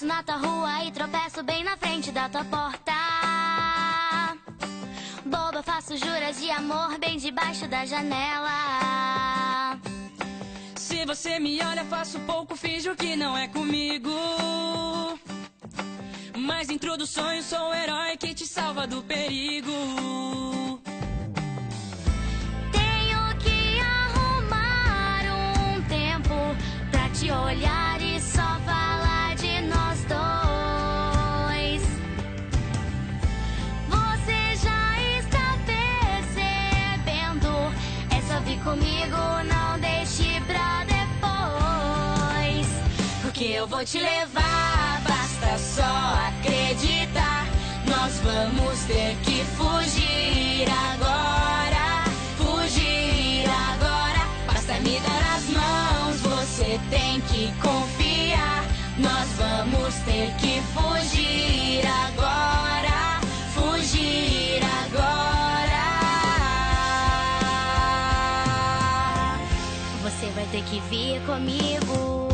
Passo na tua rua e tropeço bem na frente da tua porta. Boba, faço juras de amor bem debaixo da janela. Se você me olha, faço pouco, finjo que não é comigo. Mas dentro do sonho sou o herói que te salva do perigo. Tenho que arrumar um tempo pra te olhar e só falar de nós dois. Você já está percebendo? É só vir comigo, não deixe pra depois. Porque eu vou te levar, basta só acreditar. Nós vamos ter que fugir agora, fugir agora. Basta me dar as mãos, você tem que confiar. Nós vamos ter que fugir agora, fugir agora. Você vai ter que vir comigo.